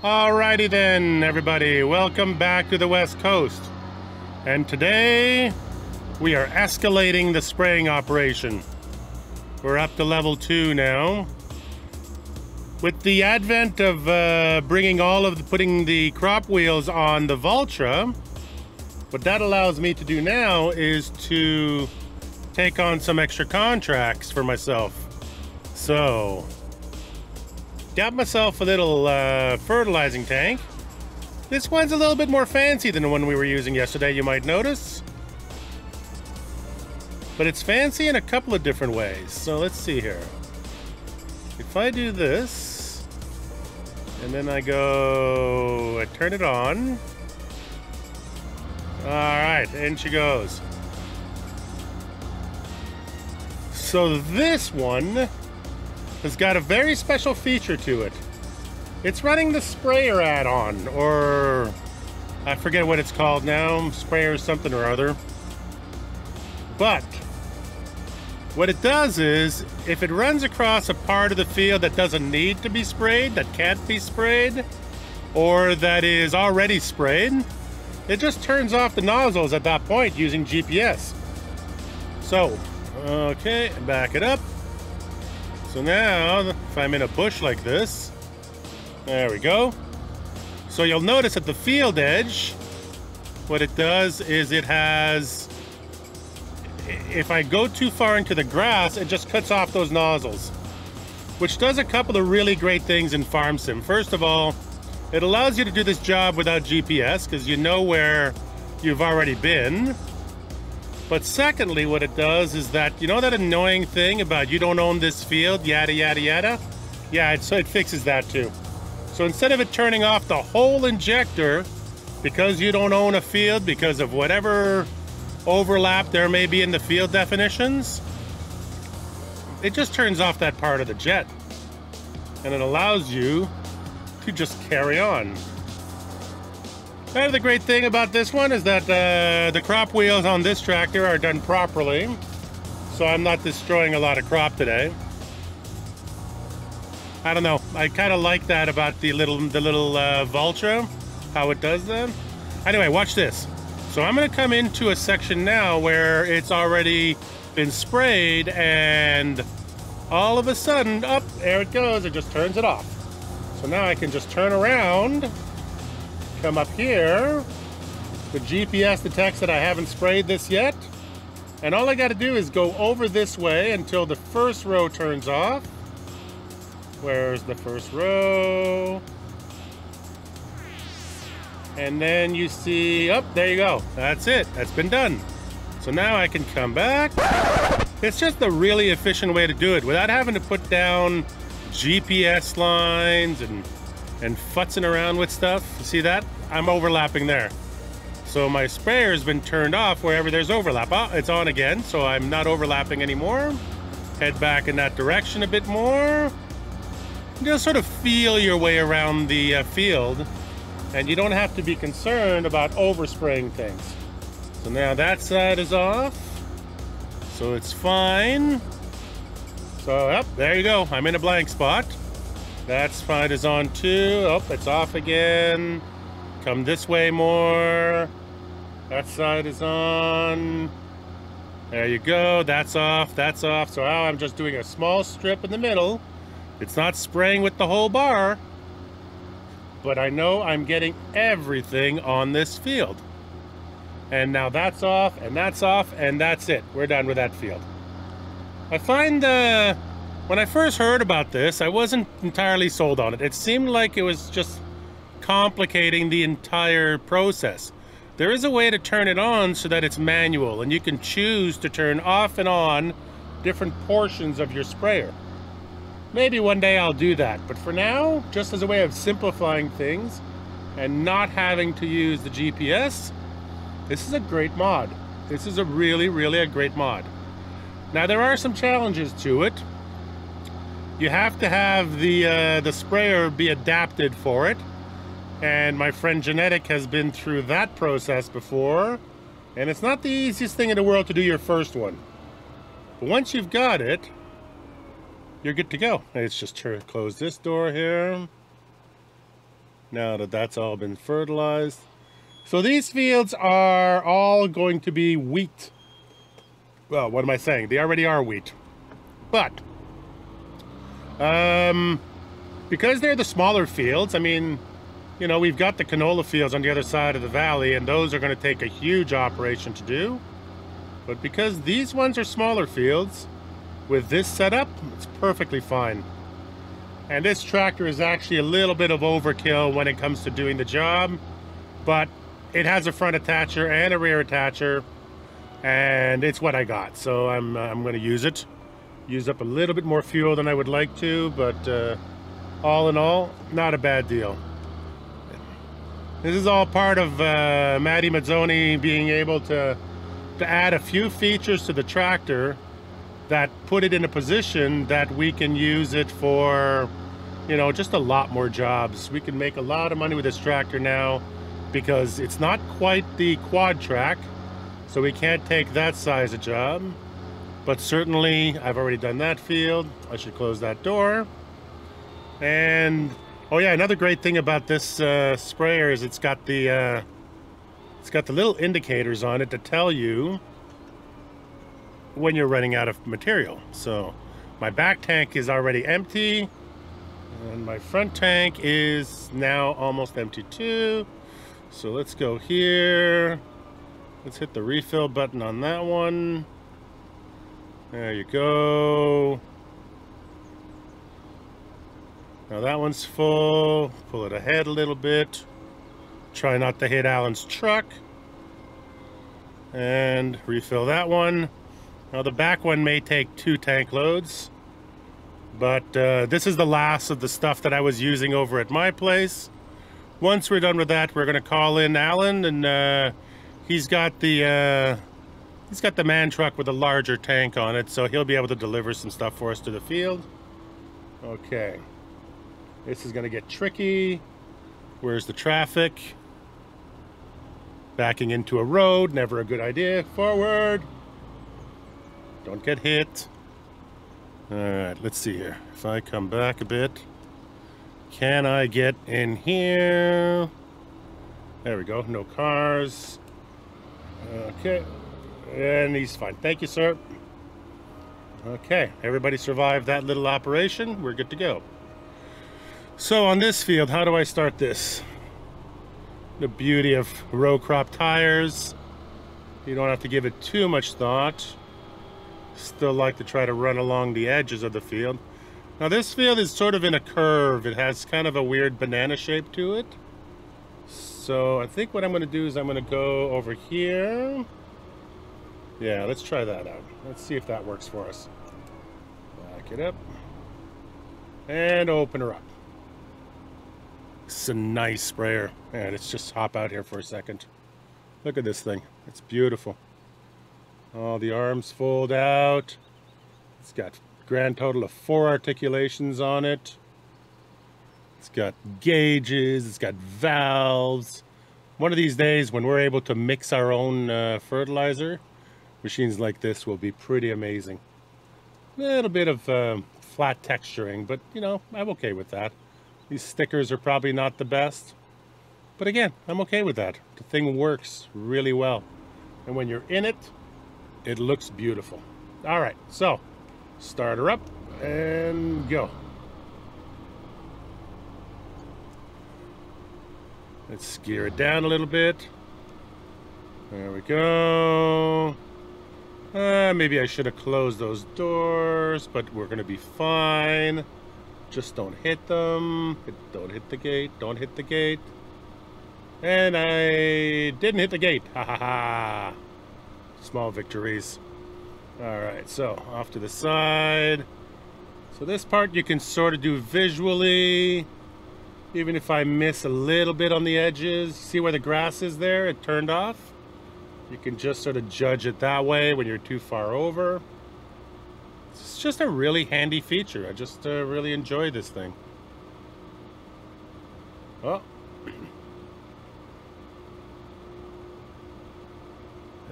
Alrighty then, everybody. Welcome back to the West Coast. And today, we are escalating the spraying operation. We're up to level 2 now. With the advent of putting the crop wheels on the Valtra, what that allows me to do now is to take on some extra contracts for myself. So, got myself a little fertilizing tank. This one's a little bit more fancy than the one we were using yesterday, you might notice. But it's fancy in a couple of different ways. So let's see here. If I do this, and then I turn it on. All right, in she goes. So this one has got a very special feature to it. It's running the sprayer add-on, or I forget what it's called now, sprayer something or other. But what it does is, if it runs across a part of the field that doesn't need to be sprayed, that can't be sprayed, or that is already sprayed, it just turns off the nozzles at that point using GPS. So, okay, back it up. So now, if I'm in a bush like this, there we go. So you'll notice at the field edge, what it does is it has, if I go too far into the grass, it just cuts off those nozzles, which does a couple of really great things in Farm Sim. First of all, it allows you to do this job without GPS because you know where you've already been. But secondly, what it does is that, you know that annoying thing about you don't own this field, yada, yada, yada? Yeah, so it fixes that too. So instead of it turning off the whole injector because you don't own a field because of whatever overlap there may be in the field definitions, it just turns off that part of the jet. And it allows you to just carry on. The great thing about this one is that the crop wheels on this tractor are done properly, so I'm not destroying a lot of crop today. I don't know, I kind of like that about the little Valtra, how it does that. Anyway, watch this. So I'm going to come into a section now where it's already been sprayed, and all of a sudden, up there it goes, it just turns it off. So now I can just turn around, come up here, the GPS detects that I haven't sprayed this yet, and all I got to do is go over this way until the first row turns off. Where's the first row? And then you see, oh, there you go. That's it, that's been done. So now I can come back. It's just a really efficient way to do it without having to put down GPS lines and futzing around with stuff. You see that? I'm overlapping there. So my sprayer's been turned off wherever there's overlap. Oh, it's on again, so I'm not overlapping anymore. Head back in that direction a bit more. Just sort of feel your way around the field, and you don't have to be concerned about overspraying things. So now that side is off, so it's fine. So, yep, there you go. I'm in a blank spot. That side is on too. Oh, it's off again. Come this way more. That side is on. There you go. That's off. That's off. So now I'm just doing a small strip in the middle. It's not spraying with the whole bar, but I know I'm getting everything on this field. And now that's off, and that's off, and that's it. We're done with that field. I find when I first heard about this, I wasn't entirely sold on it. It seemed like it was just complicating the entire process. There is a way to turn it on so that it's manual, and you can choose to turn off and on different portions of your sprayer. Maybe one day I'll do that, but for now, just as a way of simplifying things and not having to use the GPS, this is a great mod. This is a really a great mod. Now there are some challenges to it. You have to have the sprayer be adapted for it, and my friend Genetic has been through that process before, and it's not the easiest thing in the world to do your first one. But once you've got it, you're good to go. Let's just close this door here. now that that's all been fertilized. So these fields are all going to be wheat. Well, what am I saying? They already are wheat. But, because they're the smaller fields, I mean, you know, we've got the canola fields on the other side of the valley, and those are going to take a huge operation to do. But because these ones are smaller fields, with this setup, it's perfectly fine. And this tractor is actually a little bit of overkill when it comes to doing the job, but it has a front attacher and a rear attacher, and it's what I got. So I'm going to use it. Use up a little bit more fuel than I would like to, but all in all, not a bad deal. This is all part of Matty Mazzoni being able to add a few features to the tractor that put it in a position that we can use it for, you know, just a lot more jobs. We can make a lot of money with this tractor now because it's not quite the quad track, so we can't take that size of job. But certainly, I've already done that field. I should close that door. And, oh yeah, another great thing about this sprayer is it's got the little indicators on it to tell you when you're running out of material. So my back tank is already empty, and my front tank is now almost empty too. So let's go here. Let's hit the refill button on that one. There you go. Now that one's full. Pull it ahead a little bit. Try not to hit Alan's truck. And refill that one. Now the back one may take 2 tank loads, but this is the last of the stuff that I was using over at my place. Once we're done with that, we're going to call in Alan, and he's got the man truck with a larger tank on it, so he'll be able to deliver some stuff for us to the field. Okay, this is going to get tricky. Where's the traffic? Backing into a road, never a good idea. Forward. Don't get hit. Alright, let's see here. If I come back a bit, can I get in here? There we go, no cars. Okay, and he's fine. Thank you, sir. Okay, everybody survived that little operation. We're good to go. So on this field, how do I start this? The beauty of row crop tires. You don't have to give it too much thought. Still like to try to run along the edges of the field. Now this field is sort of in a curve. It has kind of a weird banana shape to it. So I think what I'm going to do is I'm going to go over here. Yeah, let's try that out. Let's see if that works for us. Back it up. And open her up. It's a nice sprayer. And let's just hop out here for a second. Look at this thing. It's beautiful. All the arms fold out. It's got grand total of 4 articulations on it. It's got gauges. It's got valves. One of these days when we're able to mix our own fertilizer, machines like this will be pretty amazing. A little bit of flat texturing, but you know, I'm okay with that. These stickers are probably not the best, but again, I'm okay with that. The thing works really well, and when you're in it, it looks beautiful. All right, so start her up and go. Let's gear it down a little bit. There we go. Maybe I should have closed those doors, but we're gonna be fine. Just don't hit them. Don't hit the gate. Don't hit the gate. And I didn't hit the gate. Ha ha ha. Small victories. Alright, so off to the side. So this part you can sort of do visually. Even if I miss a little bit on the edges. See where the grass is there? It turned off. You can just sort of judge it that way when you're too far over. It's just a really handy feature. I just really enjoy this thing. Oh.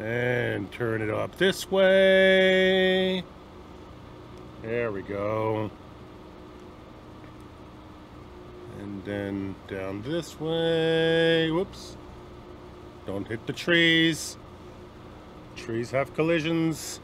And turn it up this way. There we go. And then down this way. Whoops. Don't hit the trees. Trees have collisions.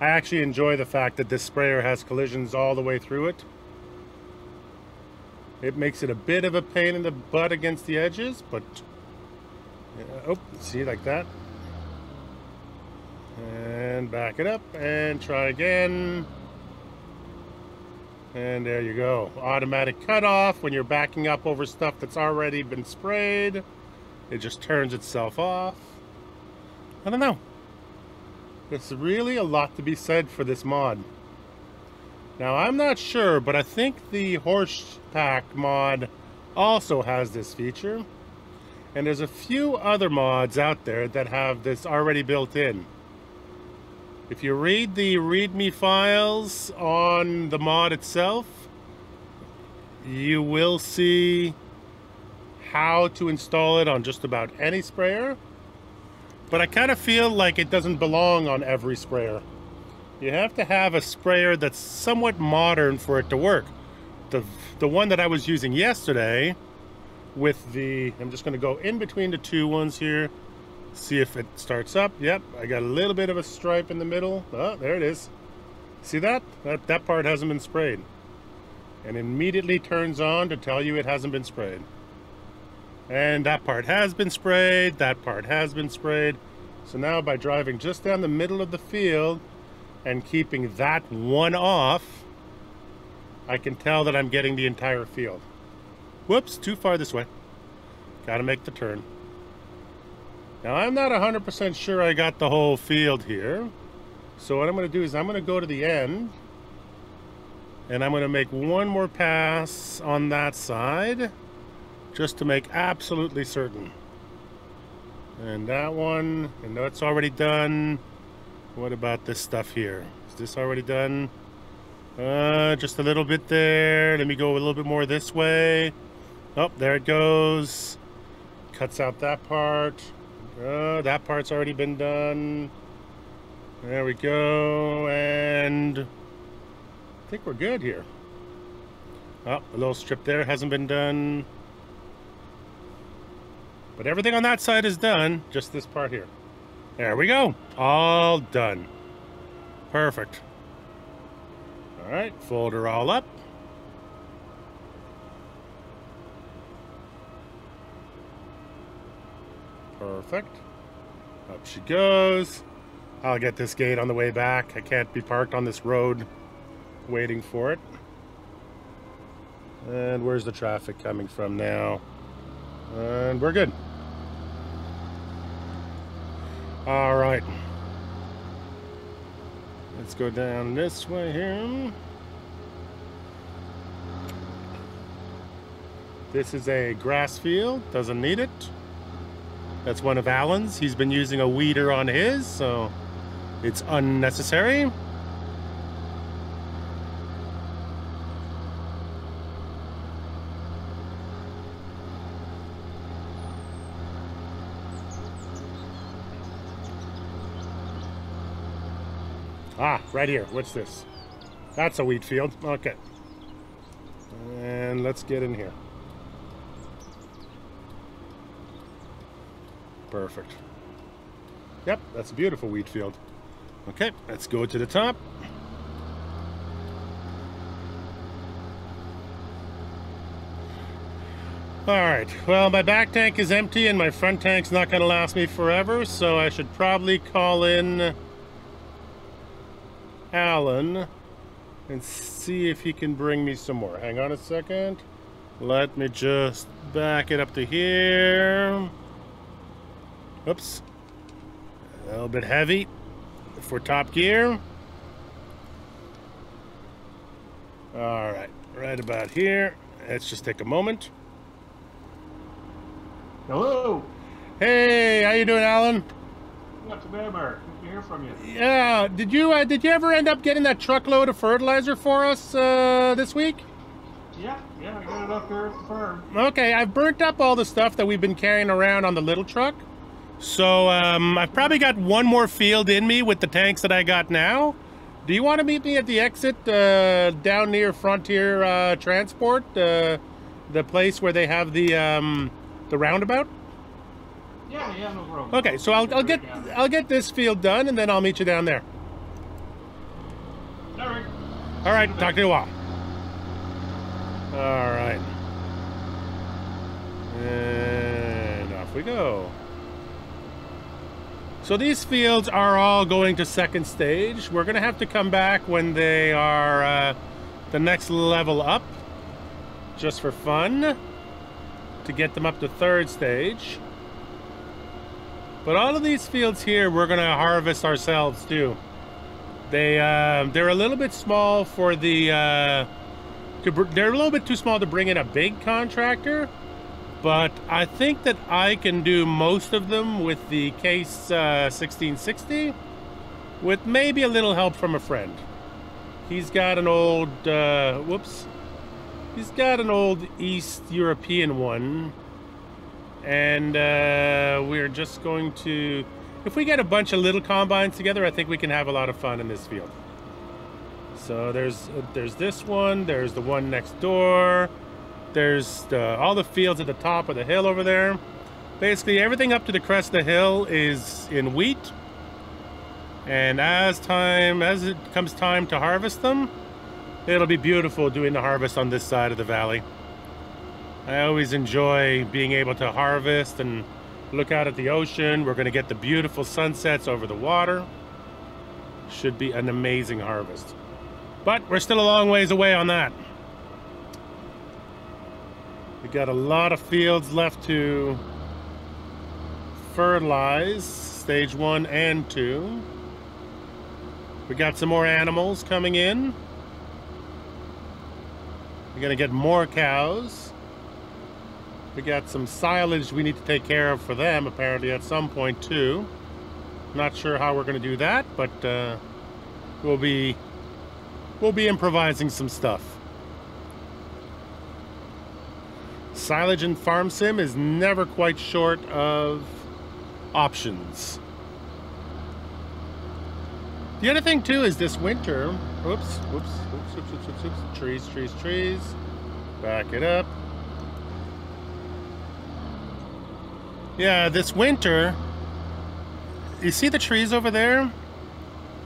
I actually enjoy the fact that this sprayer has collisions all the way through it. It makes it a bit of a pain in the butt against the edges, but... oh, see, like that. And back it up and try again. And there you go. Automatic cutoff when you're backing up over stuff that's already been sprayed. It just turns itself off. I don't know. There's really a lot to be said for this mod. Now, I'm not sure, but I think the Horse Pack mod also has this feature. And there's a few other mods out there that have this already built in. If you read the README files on the mod itself, you will see how to install it on just about any sprayer. But I kind of feel like it doesn't belong on every sprayer. You have to have a sprayer that's somewhat modern for it to work. The one that I was using yesterday with the... I'm just going to go in between the two ones here. See if it starts up. Yep, I got a little bit of a stripe in the middle. Oh, there it is. See that? That part hasn't been sprayed. And immediately turns on to tell you it hasn't been sprayed. And that part has been sprayed. That part has been sprayed. So now by driving just down the middle of the field and keeping that one off, I can tell that I'm getting the entire field. Whoops, too far this way. Gotta make the turn. Now, I'm not 100% sure I got the whole field here. So what I'm going to do is I'm going to go to the end. And I'm going to make one more pass on that side. Just to make absolutely certain. And that one, and that's already done. What about this stuff here? Is this already done? Just a little bit there. Let me go a little bit more this way. Oh, there it goes. Cuts out that part. That part's already been done. There we go. And I think we're good here. Oh, a little strip there hasn't been done. But everything on that side is done. Just this part here. There we go. All done. Perfect. All right, fold her all up. Perfect. Up she goes. I'll get this gate on the way back. I can't be parked on this road waiting for it. And where's the traffic coming from now? And we're good. All right. Let's go down this way here. This is a grass field. Doesn't need it. That's one of Alan's. He's been using a weeder on his, so it's unnecessary. Ah, right here. What's this? That's a wheat field. Okay. And let's get in here. Perfect. Yep, that's a beautiful wheat field. Okay, let's go to the top. Alright, well, my back tank is empty and my front tank's not going to last me forever, so I should probably call in Alan and see if he can bring me some more. Hang on a second. Let me just back it up to here. Oops. A little bit heavy for top gear. Alright, right about here. Let's just take a moment. Hello. Hey, how you doing, Alan? Not too bad, Mark. Good to hear from you. Yeah, did you ever end up getting that truckload of fertilizer for us this week? Yeah, I got it up there at the farm. Okay, I've burnt up all the stuff that we've been carrying around on the little truck. So, I've probably got one more field in me with the tanks that I got now. Do you want to meet me at the exit down near Frontier Transport? The place where they have the roundabout? Yeah, no problem. Okay, so I'll get this field done, and then I'll meet you down there. All right, talk to you in a while. All right. And off we go. So these fields are all going to second stage. We're going to have to come back when they are the next level up, just for fun, to get them up to third stage. But all of these fields here, we're going to harvest ourselves too. They're a little bit small for the. They're a little bit too small to bring in a big contractor, but I think that I can do most of them with the Case 1660, with maybe a little help from a friend. He's got an old. He's got an old East European one. And we're just going to, if we get a bunch of little combines together, I think we can have a lot of fun in this field. So there's this one, there's the one next door, there's all the fields at the top of the hill over there. Basically everything up to the crest of the hill is in wheat. And as it comes time to harvest them, it'll be beautiful doing the harvest on this side of the valley. I always enjoy being able to harvest and look out at the ocean. We're going to get the beautiful sunsets over the water. Should be an amazing harvest. But we're still a long ways away on that. We got a lot of fields left to fertilize, stage 1 and 2. We got some more animals coming in. We're going to get more cows. We got some silage we need to take care of for them, apparently, at some point, too. Not sure how we're going to do that, but we'll be improvising some stuff. Silage and Farm Sim is never quite short of options. The other thing, too, is this winter... Oops. Trees. Back it up. Yeah, this winter, you see the trees over there?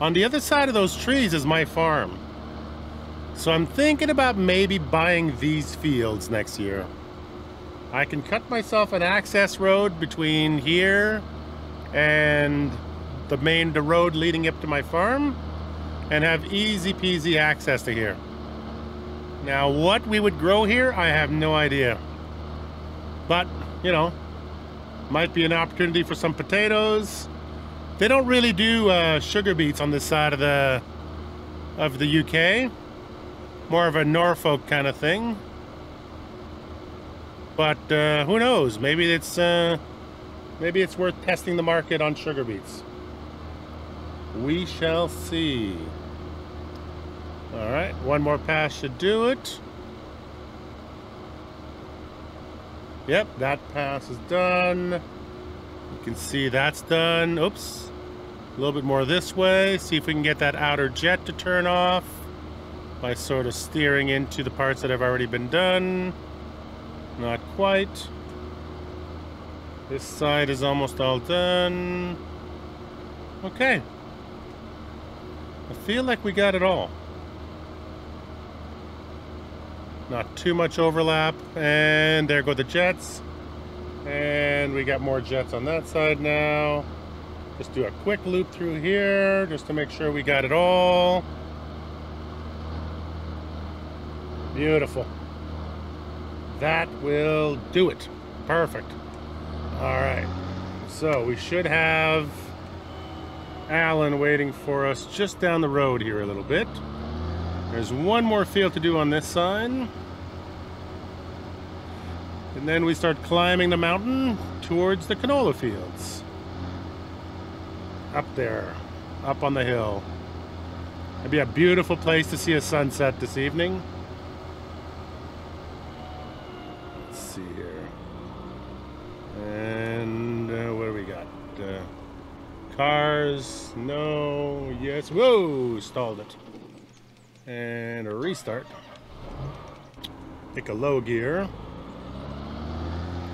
On the other side of those trees is my farm. So I'm thinking about maybe buying these fields next year. I can cut myself an access road between here and the road leading up to my farm, and have easy peasy access to here. Now what we would grow here, I have no idea. But, you know, might be an opportunity for some potatoes. They don't really do sugar beets on this side of the UK. More of a Norfolk kind of thing. But who knows? Maybe it's worth testing the market on sugar beets. We shall see. All right, one more pass should do it. Yep, that pass is done. You can see that's done. Oops. A little bit more this way. See if we can get that outer jet to turn off by sort of steering into the parts that have already been done. Not quite. This side is almost all done. Okay. I feel like we got it all. Not too much overlap, and there go the jets, and we got more jets on that side now. Just do a quick loop through here just to make sure we got it all. Beautiful. That will do it. Perfect. All right, so we should have Alan waiting for us just down the road here a little bit. There's one more field to do on this side. And then we start climbing the mountain towards the canola fields. Up there, up on the hill. It'd be a beautiful place to see a sunset this evening. Let's see here. And what do we got? Cars, no, yes, whoa, stalled it. And a restart. Pick a low gear.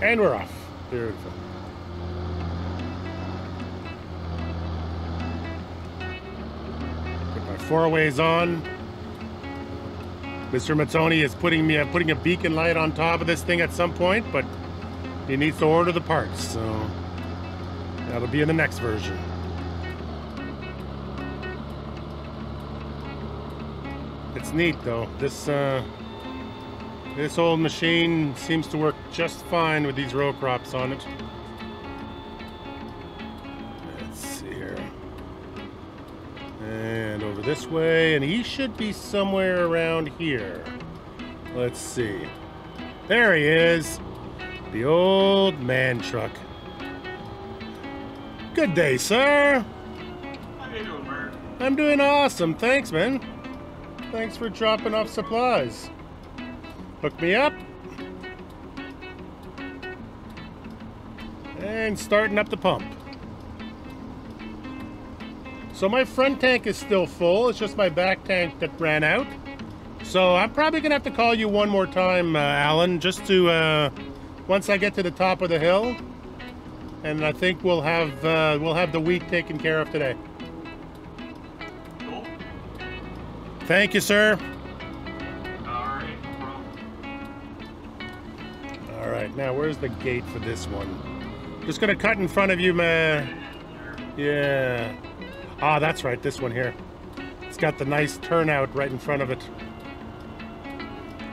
And we're off. Beautiful. Put my 4-ways on. Mr. Mazzoni is putting a beacon light on top of this thing at some point, but he needs to order the parts, so that'll be in the next version. It's neat though. This old machine seems to work just fine with these row crops on it. Let's see here. And over this way, and he should be somewhere around here. Let's see. There he is. The old man truck. Good day, sir. How you doing, Bert? I'm doing awesome. Thanks, man. Thanks for dropping off supplies. Hook me up. And starting up the pump. So my front tank is still full. It's just my back tank that ran out. So I'm probably gonna have to call you one more time, Alan, just to once I get to the top of the hill. And I think we'll have the wheat taken care of today. Cool. Thank you, sir. Alright, no problem. All right, now where's the gate for this one? Just gonna cut in front of you, man. Yeah. Ah, that's right, this one here. It's got the nice turnout right in front of it,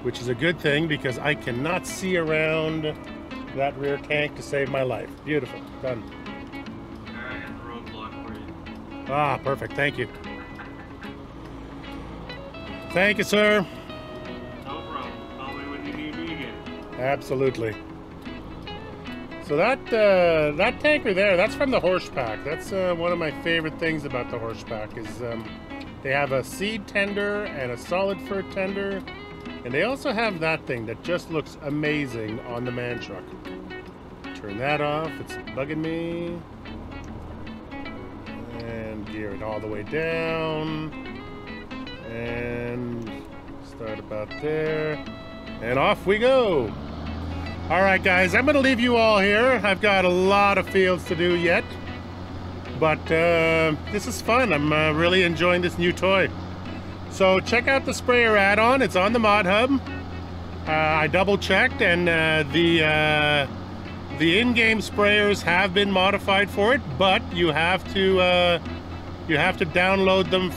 which is a good thing because I cannot see around that rear tank to save my life. Beautiful. Done. Alright, I got the roadblock for you. Ah, perfect. Thank you. Thank you, sir. No problem. Call me when you need me again. Absolutely. So that tanker there, that's from the horse pack. That's one of my favorite things about the horse pack is they have a seed tender and a solid fur tender, and they also have that thing that just looks amazing on the man truck. Turn that off. It's bugging me. And gear it all the way down. And start about there. And off we go. All right, guys, I'm going to leave you all here. I've got a lot of fields to do yet. But this is fun. I'm really enjoying this new toy. So check out the sprayer add-on. It's on the Mod Hub. I double-checked, and the in-game sprayers have been modified for it, but you have to download them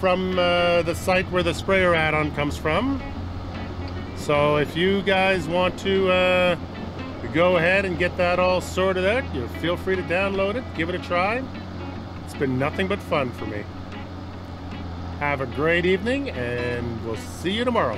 from the site where the sprayer add-on comes from. So if you guys want to go ahead and get that all sorted out, you feel free to download it, give it a try. It's been nothing but fun for me. Have a great evening, and we'll see you tomorrow.